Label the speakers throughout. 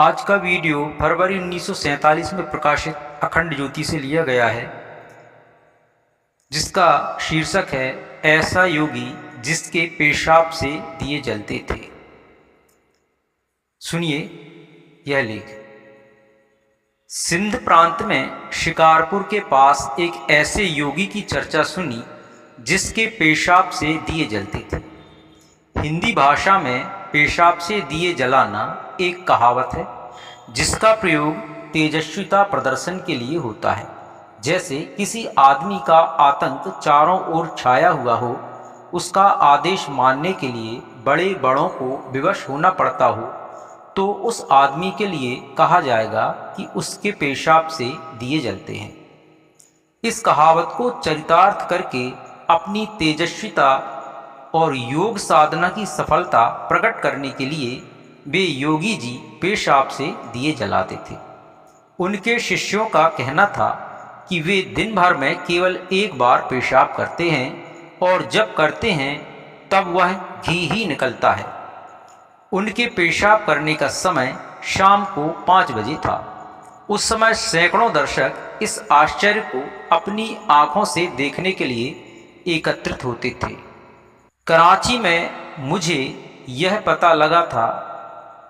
Speaker 1: आज का वीडियो फरवरी 1947 में प्रकाशित अखंड ज्योति से लिया गया है, जिसका शीर्षक है ऐसा योगी जिसके पेशाब से दिए जलते थे। सुनिए यह लेख। सिंध प्रांत में शिकारपुर के पास एक ऐसे योगी की चर्चा सुनी जिसके पेशाब से दिए जलते थे। हिंदी भाषा में पेशाब से दिए जलाना एक कहावत है जिसका प्रयोग तेजस्विता प्रदर्शन के लिए होता है। जैसे किसी आदमी का आतंक चारों ओर छाया हुआ हो, उसका आदेश मानने के लिए बड़े बड़ों को विवश होना पड़ता हो, तो उस आदमी के लिए कहा जाएगा कि उसके पेशाब से दिए जलते हैं। इस कहावत को चरितार्थ करके अपनी तेजस्विता और योग साधना की सफलता प्रकट करने के लिए वे योगी जी पेशाब से दिए जलाते थे। उनके शिष्यों का कहना था कि वे दिन भर में केवल एक बार पेशाब करते हैं और जब करते हैं तब वह घी ही निकलता है। उनके पेशाब करने का समय शाम को 5 बजे था। उस समय सैकड़ों दर्शक इस आश्चर्य को अपनी आंखों से देखने के लिए एकत्रित होते थे। कराची में मुझे यह पता लगा था,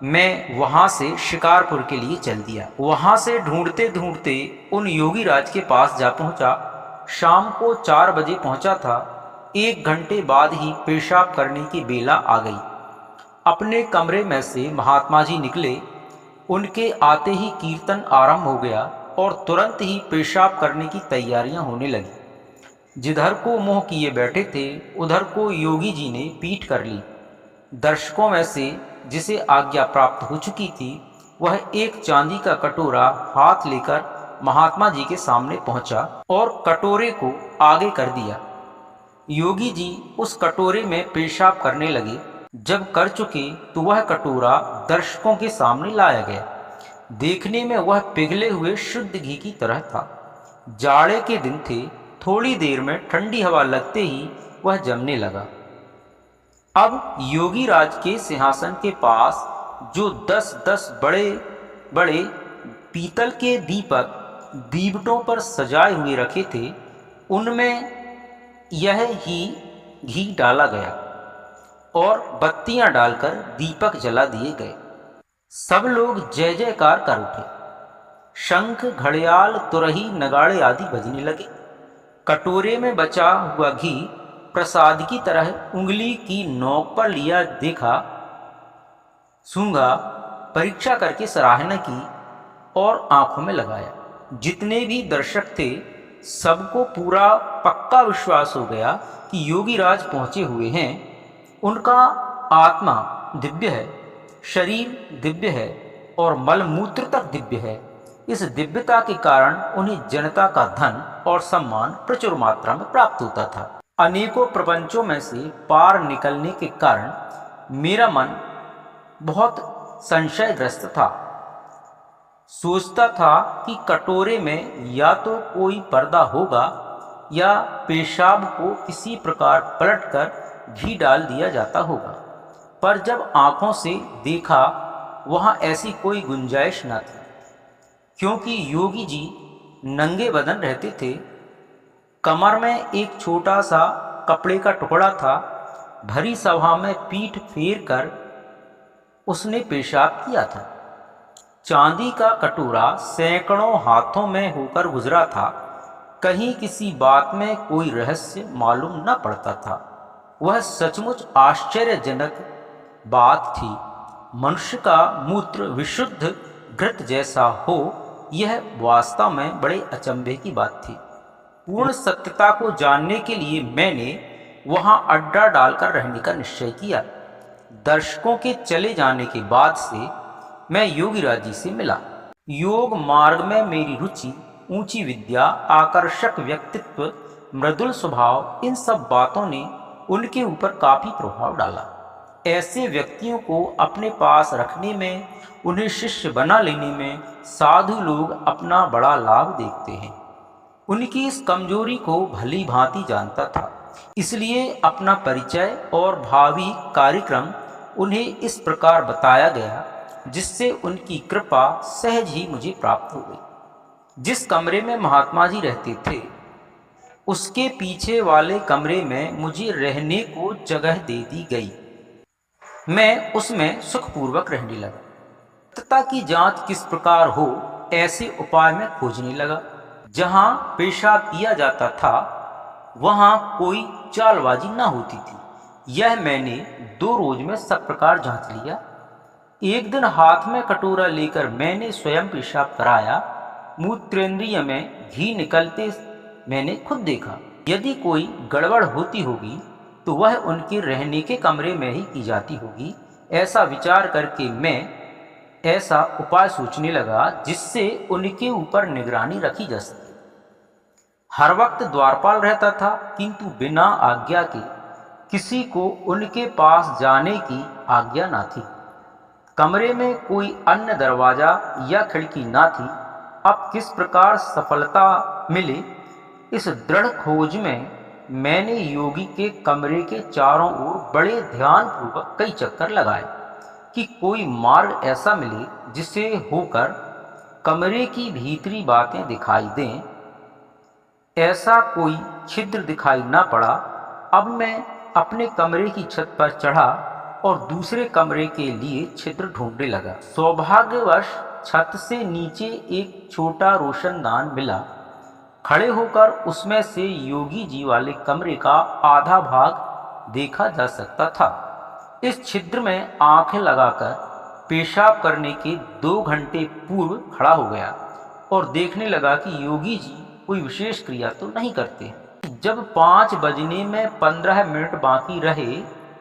Speaker 1: मैं वहाँ से शिकारपुर के लिए चल दिया। वहाँ से ढूंढते ढूंढते उन योगी राज के पास जा पहुँचा। शाम को 4 बजे पहुँचा था। 1 घंटे बाद ही पेशाब करने की बेला आ गई। अपने कमरे में से महात्मा जी निकले। उनके आते ही कीर्तन आरंभ हो गया और तुरंत ही पेशाब करने की तैयारियां होने लगी। जिधर को मुंह किए बैठे थे उधर को योगी जी ने पीठ कर ली। दर्शकों में से जिसे आज्ञा प्राप्त हो चुकी थी, वह एक चांदी का कटोरा हाथ लेकर महात्मा जी के सामने पहुंचा और कटोरे को आगे कर दिया। योगी जी उस कटोरे में पेशाब करने लगे। जब कर चुके तो वह कटोरा दर्शकों के सामने लाया गया। देखने में वह पिघले हुए शुद्ध घी की तरह था। जाड़े के दिन थे। थोड़ी देर में ठंडी हवा लगते ही वह जमने लगा। अब योगी राज के सिंहासन के पास जो 10-10 बड़े बड़े पीतल के दीपक दीवटों पर सजाए हुए रखे थे, उनमें यह ही घी डाला गया और बत्तियां डालकर दीपक जला दिए गए। सब लोग जय जयकार कर उठे। शंख, घड़ियाल, तुरही, नगाड़े आदि बजने लगे। कटोरे में बचा हुआ घी प्रसाद की तरह उंगली की नोक पर लिया, देखा, सूंघा, परीक्षा करके सराहना की और आंखों में लगाया। जितने भी दर्शक थे सबको पूरा पक्का विश्वास हो गया कि योगी राज पहुंचे हुए हैं। उनका आत्मा दिव्य है, शरीर दिव्य है और मलमूत्र तक दिव्य है। इस दिव्यता के कारण उन्हें जनता का धन और सम्मान प्रचुर मात्रा में प्राप्त होता था। अनेकों प्रपंचों में से पार निकलने के कारण मेरा मन बहुत संशयग्रस्त था। सोचता था कि कटोरे में या तो कोई पर्दा होगा या पेशाब को किसी प्रकार पलटकर घी डाल दिया जाता होगा, पर जब आंखों से देखा वहां ऐसी कोई गुंजाइश न थी, क्योंकि योगी जी नंगे बदन रहते थे। कमर में एक छोटा सा कपड़े का टुकड़ा था। भरी सभा में पीठ फेर कर उसने पेशाब किया था। चांदी का कटोरा सैकड़ों हाथों में होकर गुजरा था। कहीं किसी बात में कोई रहस्य मालूम न पड़ता था। वह सचमुच आश्चर्यजनक बात थी। मनुष्य का मूत्र विशुद्ध घृत जैसा हो, यह वास्तव में बड़े अचंभे की बात थी। पूर्ण सत्यता को जानने के लिए मैंने वहां अड्डा डालकर रहने का निश्चय किया। दर्शकों के चले जाने के बाद से मैं योगीराज जी से मिला। योग मार्ग में मेरी रुचि, ऊंची विद्या, आकर्षक व्यक्तित्व, मृदुल स्वभाव, इन सब बातों ने उनके ऊपर काफी प्रभाव डाला। ऐसे व्यक्तियों को अपने पास रखने में, उन्हें शिष्य बना लेने में साधु लोग अपना बड़ा लाभ देखते हैं। उनकी इस कमजोरी को भली भांति जानता था, इसलिए अपना परिचय और भावी कार्यक्रम उन्हें इस प्रकार बताया गया जिससे उनकी कृपा सहज ही मुझे प्राप्त हो गई। जिस कमरे में महात्मा जी रहते थे उसके पीछे वाले कमरे में मुझे रहने को जगह दे दी गई। मैं उसमें सुखपूर्वक रहने लगा। तथा की जांच किस प्रकार हो ऐसे उपाय में खोजने लगा। जहां पेशाब किया जाता था वहां कोई चालबाजी न होती थी। यह मैंने 2 रोज में सब प्रकार जांच लिया। एक दिन हाथ में कटोरा लेकर मैंने स्वयं पेशाब कराया। मूत्रेंद्रिय में घी निकलते मैंने खुद देखा। यदि कोई गड़बड़ होती होगी तो वह उनके रहने के कमरे में ही की जाती होगी। ऐसा विचार करके मैं ऐसा उपाय सोचने लगा जिससे उनके ऊपर निगरानी रखी जा सके। हर वक्त द्वारपाल रहता था किंतु बिना आज्ञा के किसी को उनके पास जाने की आज्ञा न थी। कमरे में कोई अन्य दरवाजा या खिड़की न थी। अब किस प्रकार सफलता मिले इस दृढ़ खोज में मैंने योगी के कमरे के चारों ओर बड़े ध्यानपूर्वक कई चक्कर लगाए कि कोई मार्ग ऐसा मिले जिसे होकर कमरे की भीतरी बातें दिखाई दें। ऐसा कोई छिद्र दिखाई न पड़ा। अब मैं अपने कमरे की छत पर चढ़ा और दूसरे कमरे के लिए छिद्र ढूंढने लगा। सौभाग्यवश छत से नीचे एक छोटा रोशनदान मिला। खड़े होकर उसमें से योगी जी वाले कमरे का आधा भाग देखा जा सकता था। इस छिद्र में आंखें लगाकर पेशाब करने के 2 घंटे पूर्व खड़ा हो गया और देखने लगा कि योगी जी कोई विशेष क्रिया तो नहीं करते। जब 5 बजने में 15 मिनट बाकी रहे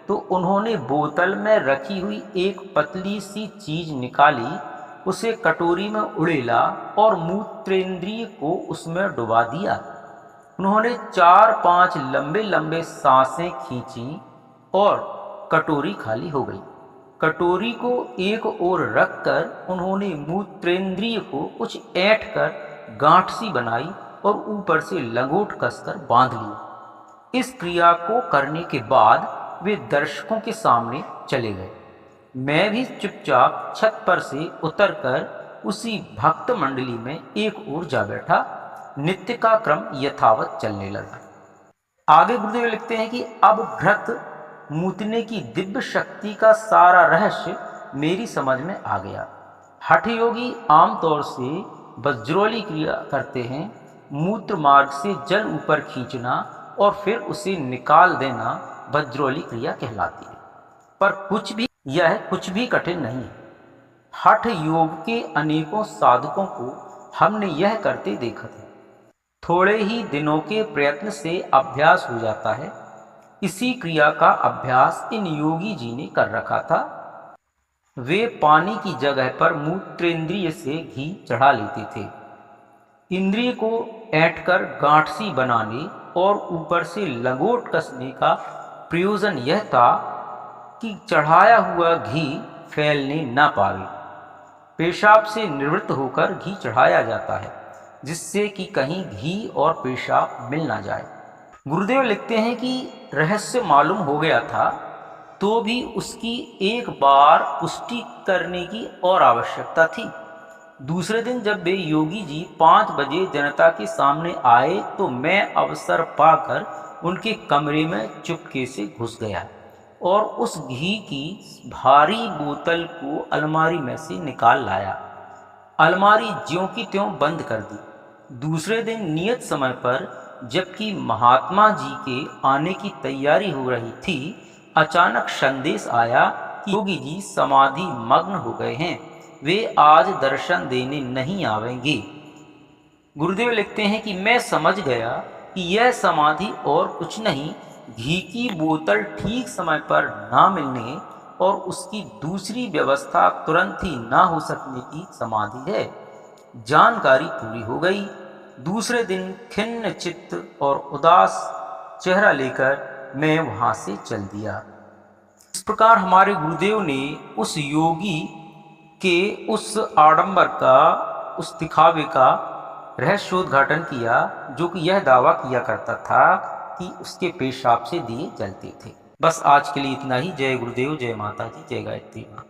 Speaker 1: तो उन्होंने बोतल में रखी हुई एक पतली सी चीज निकाली, उसे कटोरी में उड़ेला और मूत्रेंद्रिय को उसमें डुबा दिया। उन्होंने 4-5 लंबे लंबे सांसें खींची और कटोरी खाली हो गई। कटोरी को एक ओर रखकर उन्होंने मूत्रेंद्रिय को कुछ ऐंठ कर गांठ सी बनाई और ऊपर से लंगोट कसकर बांध लिया। इस क्रिया को करने के बाद वे दर्शकों के सामने चले गए। मैं भी चुपचाप छत पर से उतरकर उसी भक्त मंडली में एक ओर जा बैठा। नित्य का क्रम यथावत चलने लगा। आगे गुरुदेव लिखते हैं कि अब भ्रत मूतने की दिव्य शक्ति का सारा रहस्य मेरी समझ में आ गया। हठ योगी आमतौर से वज्रोली क्रिया करते हैं। मूत्र मार्ग से जल ऊपर खींचना और फिर उसे निकाल देना वज्रोली क्रिया कहलाती है। पर यह कुछ भी कठिन नहीं है। हठ योग के अनेकों साधकों को हमने यह करते देखा था। थोड़े ही दिनों के प्रयत्न से अभ्यास हो जाता है। इसी क्रिया का अभ्यास इन योगी जी ने कर रखा था। वे पानी की जगह पर मूत्रेंद्रिय से घी चढ़ा लेते थे। इंद्रिय को ऐंठकर गांठसी बनाने और ऊपर से लंगोट कसने का प्रयोजन यह था कि चढ़ाया हुआ घी फैलने न पावे। पेशाब से निवृत्त होकर घी चढ़ाया जाता है जिससे कि कहीं घी और पेशाब मिल ना जाए। गुरुदेव लिखते हैं कि रहस्य मालूम हो गया था तो भी उसकी एक बार पुष्टि करने की और आवश्यकता थी। दूसरे दिन जब वे योगी जी 5 बजे जनता के सामने आए तो मैं अवसर पाकर उनके कमरे में चुपके से घुस गया और उस घी की भारी बोतल को अलमारी में से निकाल लाया। अलमारी ज्यों की त्यों बंद कर दी। दूसरे दिन नियत समय पर जबकि महात्मा जी के आने की तैयारी हो रही थी, अचानक संदेश आया कि योगी जी समाधि मग्न हो गए हैं, वे आज दर्शन देने नहीं आवेंगे। गुरुदेव लिखते हैं कि मैं समझ गया कि यह समाधि और कुछ नहीं, घी की बोतल ठीक समय पर ना मिलने और उसकी दूसरी व्यवस्था तुरंत ही ना हो सकने की समाधि है। जानकारी पूरी हो गई। दूसरे दिन खिन्न चित्त और उदास चेहरा लेकर मैं वहाँ से चल दिया। इस प्रकार हमारे गुरुदेव ने उस योगी के उस आडंबर का, उस दिखावे का रहस्योद्घाटन किया जो कि यह दावा किया करता था कि उसके पेशाब से दिए जलते थे। बस आज के लिए इतना ही। जय गुरुदेव, जय माता जी, जय गायत्री माँ।